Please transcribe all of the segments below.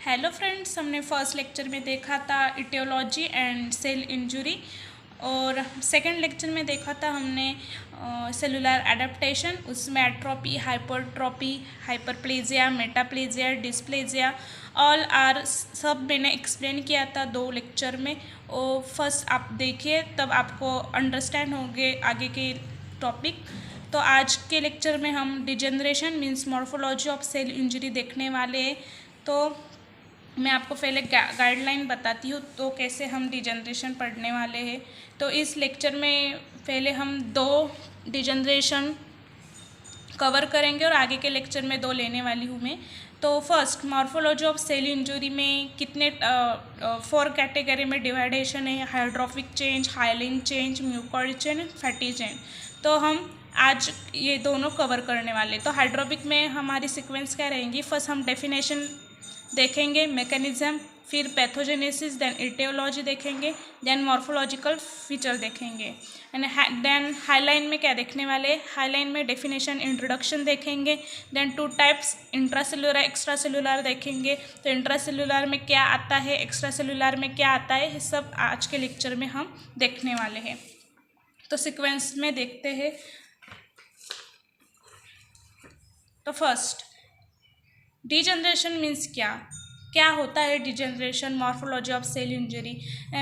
Hello friends, हमने first lecture में देखा था इटियोलॉजी एंड सेल इंजरी और सेकंड लेक्चर में देखा था हमने सेलुलर एडेप्टेशन। उसमें atrophy, hypertrophy, hyperplasia, metaplasia, dysplasia all are सब मैंने एक्सप्लेन किया था 2 लेक्चर में। और फर्स्ट आप देखिए तब आपको अंडरस्टैंड होंगे आगे के टॉपिक। तो आज के लेक्चर में हम degeneration means morphology of cell injury देखने वाले हैं। तो मैं आपको पहले गाइडलाइन बताती हूँ तो कैसे हम डिजेनरेशन पढ़ने वाले हैं। तो इस लेक्चर में पहले हम 2 डिजेनरेशन कवर करेंगे और आगे के लेक्चर में 2 लेने वाली हूँ मैं। तो first, morphology of cell injury में कितने 4 कैटेगरी में डिवाइडेशन है: hydropic change, hyaline change, mucoid change, fatty change. तो हम आज ये दोनों कवर करने वाले। तो हाइड्रोफिक में हमारी सीक्वेंस क्या रहेंगी? फर्स्ट हम डेफिनेशन देखेंगे, मैकेनिज्म, फिर पैथोजेनेसिस, देन इटियोलॉजी देखेंगे, देन मॉर्फोलॉजिकल फीचर देखेंगे। एंड देन हाईलाइन में क्या देखने वाले? हाईलाइन में डेफिनेशन, इंट्रोडक्शन देखेंगे। Then 2 types, intracellular, extracellular देखेंगे। तो इंट्रासेलुलर में क्या आता है, एक्स्ट्रा सेलुलर में क्या आता है, ये सब आज के लेक्चर में हम देखने वाले हैं। तो सीक्वेंस में देखते हैं। तो फर्स्ट, डिजेनरेशन मीन्स क्या होता है degeneration, morphology of cell injury.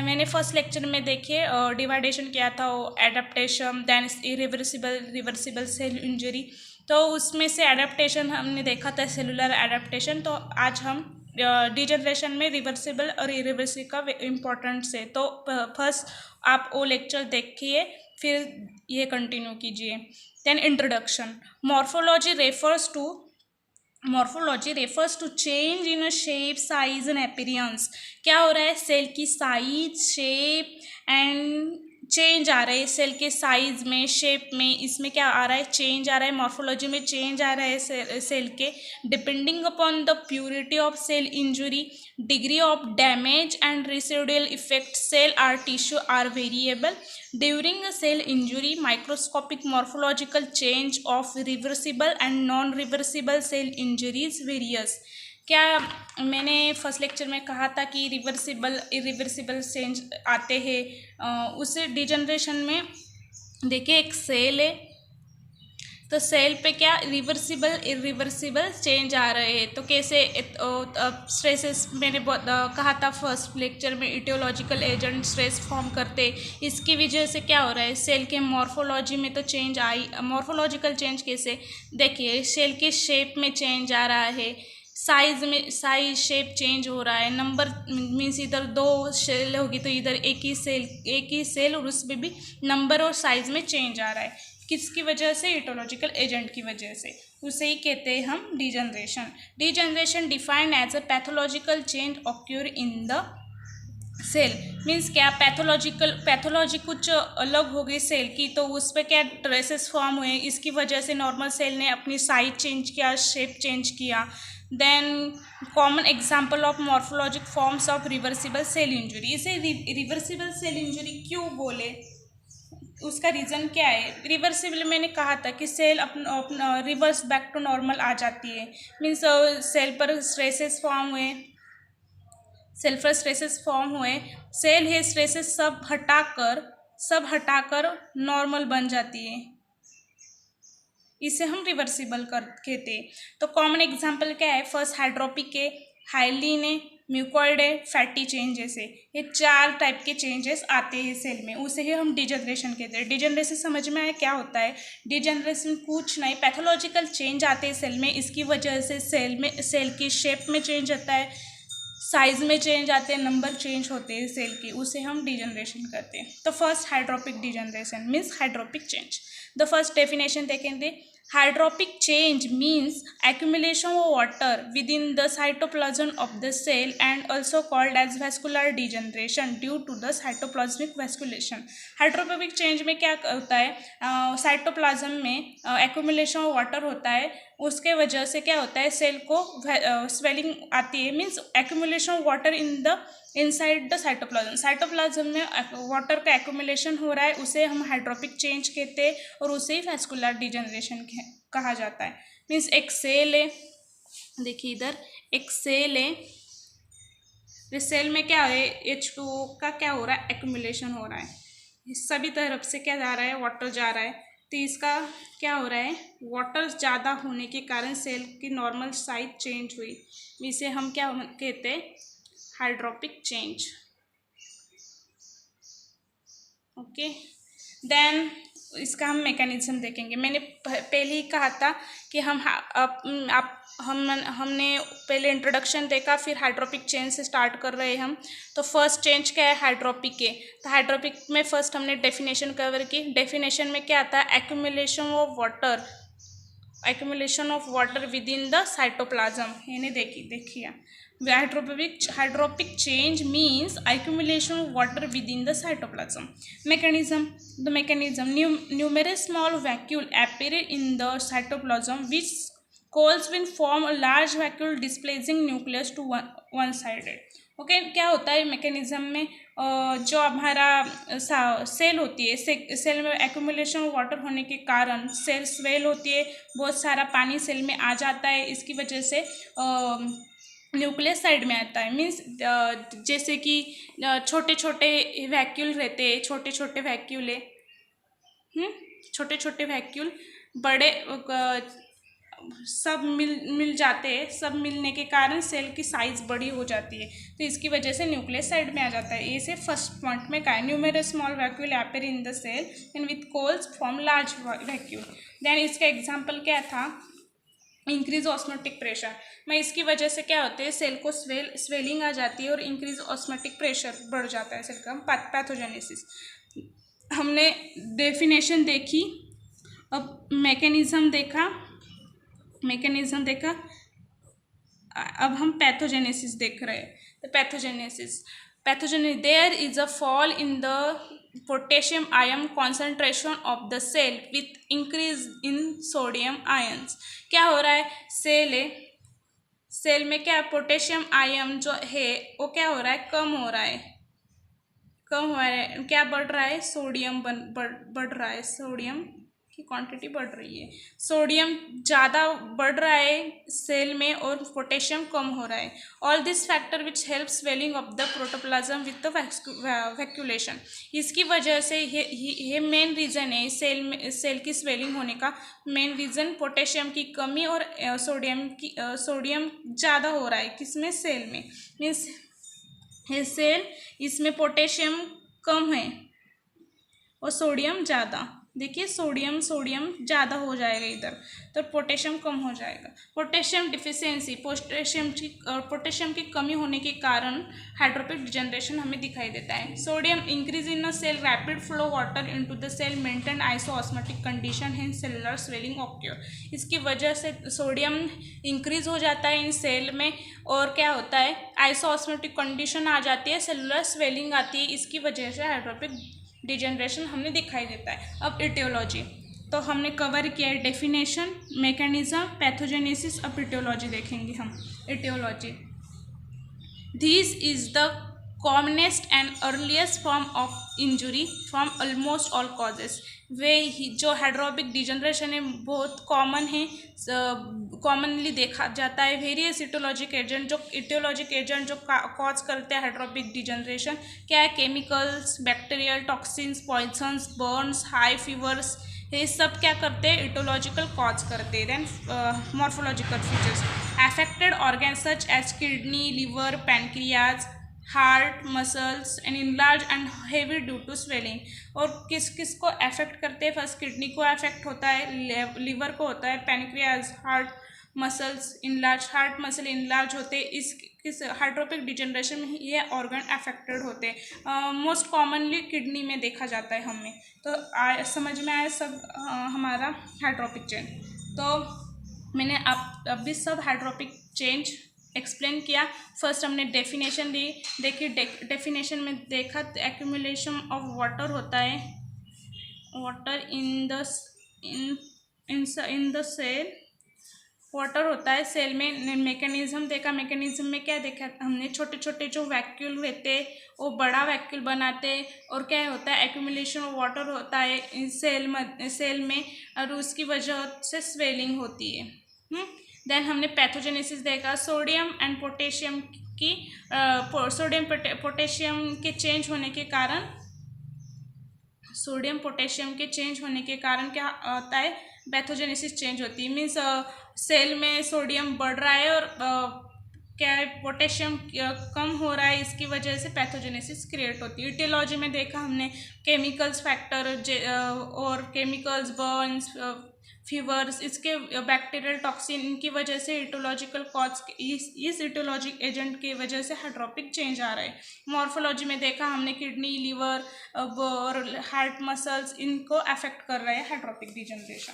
मैंने फर्स्ट लेक्चर में देखिए डिवाइडेशन किया था, वो adaptation, then reversible cell injury. तो उसमें से एडेप्टेशन हमने देखा था, सेलुलर एडेप्टेशन। तो आज हम डिजेनरेशन में रिवर्सिबल और इरिवर्सिबल का इम्पोर्टेंस है। तो फर्स्ट आप वो लेक्चर देखिए, फिर ये कंटिन्यू कीजिए। Then introduction, morphology refers to change in shape, size and appearance. क्या हो रहा है? सेल की साइज, शेप एंड चेंज आ रहा है। सेल के साइज में, शेप में, इसमें क्या आ रहा है? चेंज आ रहा है। मॉर्फोलॉजी में चेंज आ रहा है सेल के। Depending upon the purity of cell injury, degree of damage and residual effect, cell or tissue are variable. During a cell injury, microscopic morphological change of reversible and non-reversible cell injuries varies. क्या मैंने first lecture में कहा था कि reversible irreversible change आते हैं उस degeneration में? देखिए, एक सेल है तो सेल पे क्या रिवर्सिबल इरिवर्सिबल चेंज आ रहे हैं। तो कैसे? स्ट्रेसेस मैंने कहा था फर्स्ट लेक्चर में, इटियोलॉजिकल एजेंट स्ट्रेस फॉर्म करते, इसकी वजह से क्या हो रहा है? सेल के मॉर्फोलॉजी में तो चेंज आई। मॉर्फोलॉजिकल चेंज कैसे? देखिए, सेल के शेप में चेंज आ रहा है, साइज शेप चेंज हो रहा है। नंबर मीन्स इधर 2 सेल होगी तो इधर एक ही सेल और उसमें भी नंबर और साइज में चेंज आ रहा है। किसकी वजह से? इटोलॉजिकल एजेंट की वजह से। उसे ही कहते हैं हम degeneration. Degeneration defined as a pathological change occur in the cell. Means क्या? पैथोलॉजी कुछ अलग हो गई सेल की, तो उस पर क्या ट्रेसेस फॉर्म हुए, इसकी वजह से नॉर्मल सेल ने अपनी साइज चेंज किया, शेप चेंज किया। Then common example of morphologic forms of reversible cell injury. इसे रिवर्सिबल सेल इंजुरी क्यों बोले? उसका रीज़न क्या है? रिवर्सिबल मैंने कहा था कि सेल अपना रिवर्स बैक टू नॉर्मल आ जाती है। मीन्स सेल पर स्ट्रेसेस फॉर्म हुए, सेल है स्ट्रेसेस सब हटाकर नॉर्मल बन जाती है। इसे हम रिवर्सिबल कहते हैं। तो कॉमन एग्जांपल क्या है? फर्स्ट हाइड्रोपिक है, हाइलिन है, म्यूकॉइड है, फैटी चेंजेस है। ये 4 टाइप के चेंजेस आते हैं सेल में, उसे ही हम डिजेनरेशन कहते हैं। डिजेनरेशन समझ में आया क्या होता है? डिजेनरेशन कुछ नहीं, पैथोलॉजिकल चेंज आते हैं सेल में, इसकी वजह से सेल की शेप में चेंज आता है, साइज में चेंज आते हैं, नंबर चेंज होते हैं सेल के, उसे हम डिजेनरेशन करते हैं। तो first hydropic degeneration means hydropic change. The first definition देखेंगे। Hydropic change means accumulation of water within the cytoplasm of the cell and also called as vascular degeneration due to the cytoplasmic vasculation. Hydropic change में क्या होता है? Cytoplasm में accumulation of water होता है, उसके वजह से क्या होता है? सेल को स्वेलिंग आती है। Means accumulation of water inside the cytoplasm में वाटर का एक्यूमुलेशन हो रहा है, उसे हम हाइड्रोपिक चेंज कहते हैं और उसे ही वैस्कुलर डिजेनरेशन कहा जाता है। मीन्स एक सेल है, देखिए इधर एक सेल है, इस सेल में क्या है, H2O का क्या हो रहा है, एक्यूमुलेशन हो रहा है, सभी तरफ से क्या जा रहा है, वाटर जा रहा है, तो इसका क्या हो रहा है, वाटर ज़्यादा होने के कारण सेल की नॉर्मल साइज चेंज हुई, इसे हम क्या कहते हैं, हाइड्रोपिक चेंज। ओके, देन इसका हम मैकेनिज्म देखेंगे। मैंने पहले ही कहा था कि हमने पहले इंट्रोडक्शन देखा, फिर हाइड्रोपिक चेंज से स्टार्ट कर रहे हैं हम। तो फर्स्ट चेंज क्या है, हाइड्रोपिक के। तो हाइड्रोपिक में फर्स्ट हमने डेफिनेशन कवर की। डेफिनेशन में क्या आता है, accumulation of water with in the cytoplasm, यानी देखिए hydropic change means accumulation of water within the cytoplasm. The mechanism, numerous small vacuole appear in the cytoplasm which coils will form a large vacuole displacing nucleus to one sided. Okay, क्या होता है mechanism में, जो हमारा cell होती है, cell में accumulation of water होने के कारण सेल स्वेल होती है, बहुत सारा पानी सेल में आ जाता है, इसकी वजह से न्यूक्लियस साइड में आता है। मीन्स जैसे कि छोटे छोटे वैक्यूल रहते हैं, छोटे छोटे वैक्यूल बड़े सब मिल जाते हैं, सब मिलने के कारण सेल की साइज बड़ी हो जाती है, तो इसकी वजह से न्यूक्लियस साइड में आ जाता है। ऐसे फर्स्ट पॉइंट में क्या है, numerous small vacuole appear in the cell and with coalesce form large vacuole. Then इसका एग्जाम्पल क्या था, इंक्रीज ऑस्मोटिक प्रेशर। मैं इसकी वजह से क्या होते हैं, सेल को स्वेलिंग आ जाती है और इंक्रीज ऑस्मोटिक प्रेशर बढ़ जाता है सेल का। पैथोजेनेसिस हमने डेफिनेशन देखी, अब मैकेनिज्म देखा, अब हम पैथोजेनेसिस देख रहे हैं। तो pathogenesis there is a fall in the potassium ion concentration of the cell with increase in sodium ions. क्या हो रहा है, सेल में क्या पोटेशियम आयन जो है वो क्या हो रहा है, कम हो रहा है, क्या बढ़ रहा है, सोडियम बढ़ रहा है, सोडियम की क्वांटिटी बढ़ रही है, सोडियम ज़्यादा बढ़ रहा है सेल में और पोटेशियम कम हो रहा है। All this factor which help swelling of the protoplasm with the vacuolation. इसकी वजह से ये मेन रीज़न है सेल की स्वेलिंग होने का मेन रीज़न, पोटेशियम की कमी और सोडियम ज़्यादा हो रहा है किसमें, सेल में। मीन्स सेल इसमें पोटेशियम कम है और सोडियम ज़्यादा, देखिए सोडियम ज़्यादा हो जाएगा इधर, तो पोटेशियम कम हो जाएगा। पोटेशियम डिफिशियंसी, पोटेशियम की कमी होने के कारण हाइड्रोपिक डिजनरेशन हमें दिखाई देता है। Sodium increase in a cell, rapid flow water into the cell, maintain isoosmotic condition and cellular swelling occur. इसकी वजह से सोडियम इंक्रीज हो जाता है इन सेल में और क्या होता है, आइसोऑस्मोटिक कंडीशन आ जाती है, सेलुलर स्वेलिंग आती है, इसकी वजह से हाइड्रोपिक डिजनरेशन हमें दिखाई देता है। अब इटियोलॉजी तो हमने कवर किया है, डेफिनेशन, मैकेनिज्म, पैथोजेनेसिस। अब इटियोलॉजी देखेंगे हम। Etiology, this is the commonest and earliest form of injury from almost all causes. वे जो हाइड्रोपिक डिजनरेशन है बहुत कॉमन है, कॉमनली देखा जाता है। वेरियस इटियोलॉजिक एजेंट जो कॉज करते हैं हाइड्रोपिक डिजनरेशन क्या है, chemicals, bacterial toxins, poisons, burns, high fevers, ये सब क्या करते हैं, इटोलॉजिकल कॉज करते हैं। Then morphological features, affected organ such as kidney, liver, pancreas, heart, muscles and enlarge and heavy due to swelling. और किस को अफेक्ट करते हैं, फर्स्ट किडनी को अफेक्ट होता है, लिवर को होता है, पैनक्रियाज, हार्ट मसल इनलार्ज होते हैं। किस हाइड्रोपिक डिजनरेशन में ये ऑर्गन अफेक्टेड होते हैं। मोस्ट कॉमनली किडनी में देखा जाता है हमें। तो समझ में आया सब हमारा हाइड्रोपिक चेंज। तो मैंने अभी सब हाइड्रोपिक चेंज एक्सप्लेन किया। फर्स्ट हमने डेफिनेशन देखी, डेफिनेशन में देखा एक्यूमुलेशन ऑफ वाटर होता है, water in the cell, water होता है सेल में। मैकेनिज्म देखा, मैकेनिज्म में क्या देखा हमने, छोटे छोटे जो वैक्यूल रहते हैं वो बड़ा वैक्यूल बनाते हैं और क्या होता है, एक्यूमुलेशन ऑफ वाटर होता है सेल में और उसकी वजह से स्वेलिंग होती है। देन हमने पैथोजेनेसिस देखा, सोडियम एंड पोटेशियम कि सोडियम पोटेशियम के चेंज होने के कारण क्या होता है, पैथोजेनेसिस चेंज होती है। मीन्स सेल में सोडियम बढ़ रहा है और क्या है, पोटेशियम कम हो रहा है, इसकी वजह से पैथोजेनेसिस क्रिएट होती है। इटियोलॉजी में देखा हमने केमिकल्स फैक्टर और केमिकल्स, बर्न्स, फीवर्स, इसके बैक्टीरियल टॉक्सिन, इनकी वजह से इटोलॉजिकल कॉज, इस इटोलॉजिक एजेंट की वजह से हाइड्रोपिक चेंज आ रहा है। मॉर्फोलॉजी में देखा हमने किडनी, लीवर और हार्ट मसल्स, इनको अफेक्ट कर रहे हैं हाइड्रोपिक डिजनरेशन।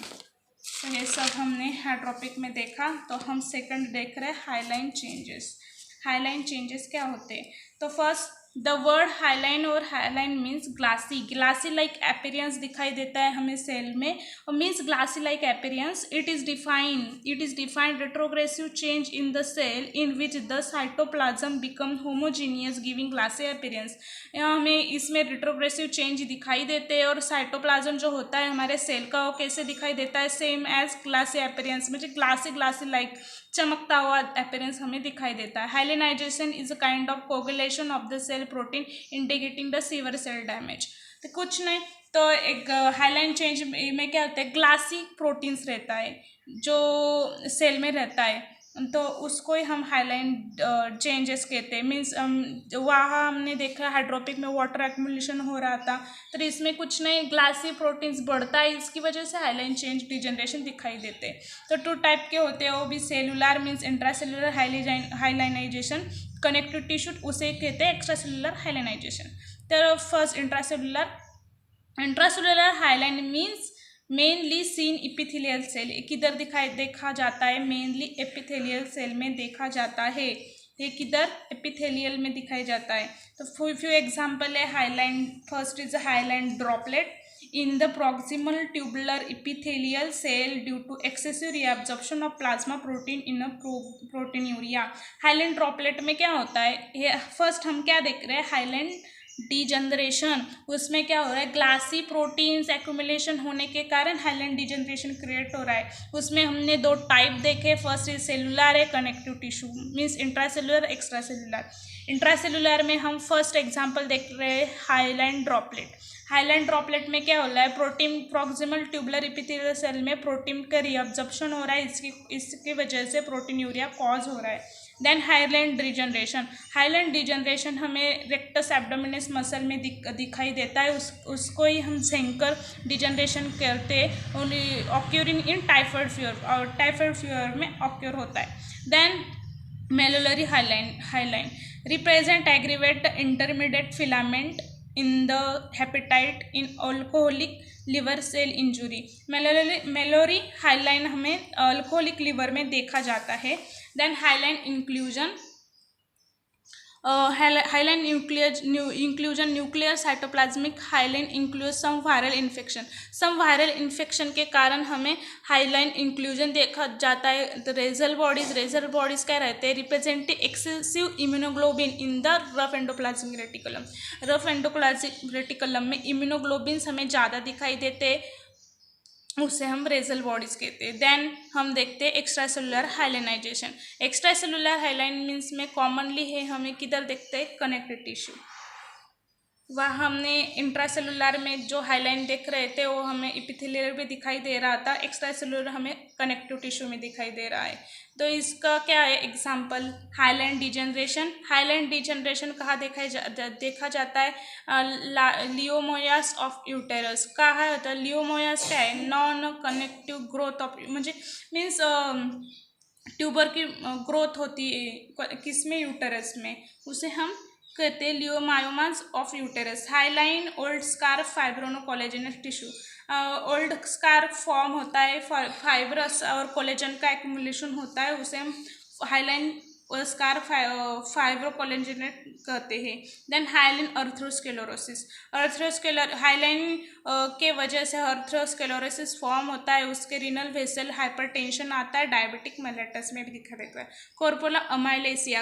तो ये सब हमने हाइड्रोपिक में देखा। तो हम सेकंड देख रहे हैं हाईलाइन चेंजेस। हाईलाइन चेंजेस क्या होते हैं? तो फर्स्ट द वर्ड हाईलाइन और hyaline means glassy like appearance दिखाई देता है हमें सेल में, और means glassy like appearance. It is defined retrogressive change in the cell in which the cytoplasm become homogeneous giving glassy appearance. हमें इसमें retrogressive change दिखाई देते हैं, और साइटोप्लाज्म जो होता है हमारे सेल का, वो कैसे दिखाई देता है? सेम एज ग्लासी अपीयरेंस, मुझे ग्लासी लाइक चमकता हुआ अपीयरेंस हमें दिखाई देता है। Hyalinization is a kind of coagulation of the cell protein indicating the severe cell damage. तो कुछ नहीं, तो एक हाइलाइन चेंज में क्या होता है, ग्लासी प्रोटीन्स रहता है जो सेल में रहता है, तो उसको ही हम हाइलाइन चेंजेस कहते हैं। मीन्स वहाँ हमने देखा हाइड्रोपिक में वाटर एक्युमुलेशन हो रहा था, तो इसमें कुछ नहीं, ग्लासी प्रोटीन्स बढ़ता है, इसकी वजह से हाइलाइन चेंज डिजनरेशन दिखाई देते हैं। तो 2 टाइप के होते हैं, वो भी cellular means intracellular hyalinization, connective tissue उसे कहते हैं एक्स्ट्रा सेलुलर हाइलाइनाइजेशन। तो first intracellular hyaline means mainly seen epithelial cell, किधर देखा जाता है? मेनली एपिथेलियल सेल में देखा जाता है। ये किधर? एपिथेलियल में दिखाई जाता है। तो फ्यू एग्जाम्पल है hyaline. First is hyaline droplet in the proximal tubular epithelial cell due to excessive reabsorption of plasma protein in a proteinuria। Hyaline droplet में क्या होता है? फर्स्ट हम क्या देख रहे हैं? Hyaline degeneration. उसमें क्या हो रहा है? ग्लासी प्रोटीन्स एक्यूमुलेशन होने के कारण हाइलाइन डिजनरेशन क्रिएट हो रहा है। उसमें हमने 2 टाइप देखे, फर्स्ट इज सेलुलर है, connective tissue means intracellular, extra cellular. Intracellular में हम फर्स्ट एग्जांपल देख रहे हैं हाइलाइन ड्रॉपलेट। हाइलाइन ड्रॉपलेट में क्या हो रहा है? Protein proximal tubular epithelial cell में प्रोटीन का रीअब्जॉर्प्शन हो रहा है, इसकी वजह से प्रोटीनूरिया कॉज हो रहा है। Then hyaline degeneration. Hyaline degeneration हमें रेक्टस एब्डोमिनस मसल में दिखाई देता है, उसको ही हम सेंकर डिजनरेशन कहते हैं, ऑक्यूरिंग इन टाइफाइड फीवर, और टाइफाइड फीवर में ऑक्यूर होता है। Then Mallory hyaline represent aggregate intermediate filament in the hepatite in alcoholic liver cell injury। Mallory hyaline हमें अल्कोहलिक लिवर में देखा जाता है। Then hyaline inclusion, hyaline inclusion nuclear cytoplasmic hyaline inclusion some viral infection के कारण हमें Highline inclusion देखा जाता है। तो रेजल बॉडीज क्या रहते हैं? Representing excessive immunoglobulin in the rough endoplasmic reticulum में इम्यूनोग्लोबिन्स हमें ज़्यादा दिखाई देते हैं, उसे हम रेजल बॉडीज कहते हैं। देन हम देखते हैं extra cellular hyalinization. Extra cellular hyaline means में कॉमनली है, हमें किधर देखते हैं? Connective tissue. वह हमने इंट्रासेलुलर में जो हाइलाइन देख रहे थे वो हमें एपिथेलियल में दिखाई दे रहा था, एक्स्ट्रा सेलुलर हमें कनेक्टिव टिश्यू में दिखाई दे रहा है। तो इसका क्या है एग्जाम्पल? हाइलाइन डिजनरेशन कहाँ देखा जाता है? Leiomyomas of uterus. कहाँ होता है लियोमोयास? क्या है? नॉन कनेक्टिव ग्रोथ ऑफ, मुझे मीन्स ट्यूबर की ग्रोथ होती है किसमें? यूटेरस में, उसे हम कहते हैं leiomyomas of uterus. Hyaline old scar fibrocollagenous tissue, old scar form होता है, फाइब्रस और कोलेजन का एक्यूमुलेशन होता है, उसे हम हाइलाइन स्कार्फ फाइब्रोकोलेजिनेट कहते हैं। देन हाइलाइन अर्थ्रोस्क्लेरोसिस, हाइलाइन के वजह से अर्थ्रोस्क्लेरोसिस फॉर्म होता है, उसके रीनल वेसल हाइपरटेंशन आता है, डायबिटिक मेलेटस में भी दिखा देता है। Corpora amylacea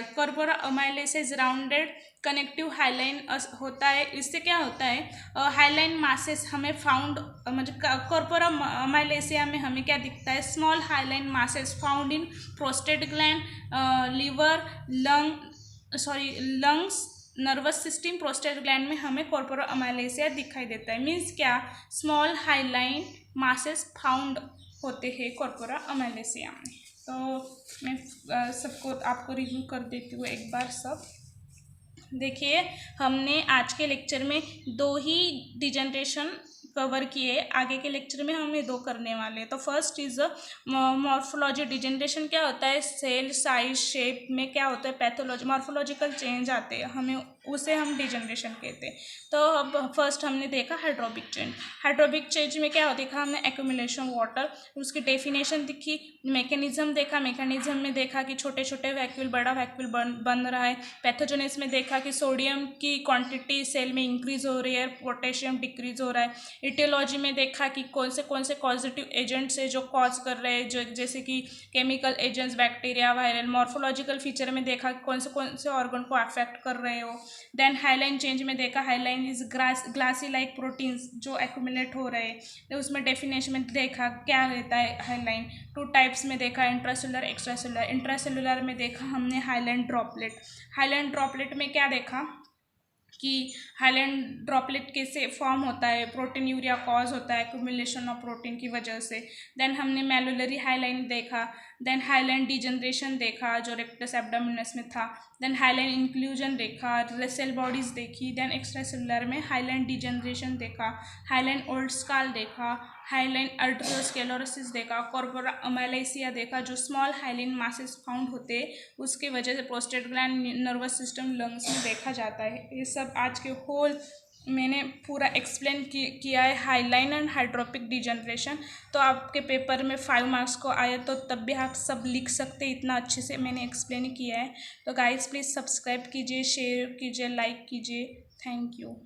is rounded connective hyaline होता है। इससे क्या होता है? हाइलाइन मासेस हमें फाउंड, मतलब कॉर्पोरा अमाइलेसिया में हमें क्या दिखता है? Small hyaline masses found in prostate gland, liver, lung, sorry lungs, nervous system, prostate gland में हमें कॉर्पोरल अमाइलेसिया दिखाई देता है। मीन्स क्या, स्मॉल हाइलाइन मासेस फाउंड होते हैं कॉर्पोरल अमाइलेसिया में। तो मैं सबको आपको रिव्यू कर देती हूँ एक बार सब। देखिए, हमने आज के लेक्चर में 2 ही डिजेनरेशन कवर किए, आगे के लेक्चर में हमें 2 करने वाले हैं। तो फर्स्ट इज मॉर्फोलॉजी। डिजेनरेशन क्या होता है, सेल साइज शेप में क्या होता है, पैथोलॉजी मॉर्फोलॉजिकल चेंज आते हैं, हमें उसे हम डिजेनरेशन कहते हैं। तो अब फर्स्ट हमने देखा हाइड्रोबिक चेंज। हाइड्रोबिक चेंज में क्या देखा हमने, एक्यूमुलेशन वाटर, उसकी डेफिनेशन दिखी, मैकेनिज्म देखा, मैकेनिज्म में देखा कि छोटे छोटे वैक्यूल बड़ा वैक्यूल बन रहा है। पैथोजेनेस में देखा कि सोडियम की क्वांटिटी सेल में इंक्रीज हो रही है, पोटेशियम डिक्रीज हो रहा है। इटियोलॉजी में देखा कि कौन से पॉजिटिव एजेंट्स है जो कॉज कर रहे हैं, जो जैसे कि chemical agents, bacteria, viral. Morphological feature में देखा कि कौन से ऑर्गन को अफेक्ट कर रहे हो। देन हाइलाइन चेंज में देखा, hyaline is glassy like proteins जो एक्यूमुलेट हो रहे हैं, तो उसमें डेफिनेशन में देखा क्या रहता है हाइलाइन। 2 टाइप्स में देखा, इंट्रासेलुलर, एक्स्ट्रासेलुलर। इंट्रासेलुलर में देखा हमने हाइलाइन ड्रॉपलेट। हाइलाइन ड्रॉपलेट में क्या देखा कि हाइलाइन ड्रॉपलेट कैसे फॉर्म होता है, प्रोटीन यूरिया कॉज होता है एक्यूमुलेशन ऑफ प्रोटीन की वजह से। देन हमने मेलुलरी हाइलाइन देखा। देन हाइलाइन डिजनरेशन देखा जो रेक्टस एब्डोमिनस में था। देन हाइलाइन इंक्लूजन देखा, सेल बॉडीज देखी। देन एक्स्ट्रा सेलुलर में हाइलाइन डिजनरेशन देखा, हाइलाइन ओल्ड स्काल देखा, हाइलाइन अल्ट्रोस्क्लेरोसिस देखा, कॉर्पोरल अमाइलेसिया देखा जो स्मॉल हाइलाइन मासेस फाउंड होते हैं, उसकी वजह से prostate gland, nervous system, lungs में देखा जाता है। ये सब आज के होल मैंने पूरा एक्सप्लेन किया है, हाइलाइन एंड हाइड्रोपिक डिजनरेशन। तो आपके पेपर में 5 मार्क्स को आया तो तब भी आप सब लिख सकते, इतना अच्छे से मैंने एक्सप्लेन किया है। तो गाइस प्लीज़ सब्सक्राइब कीजिए, शेयर कीजिए, लाइक कीजिए। Thank you.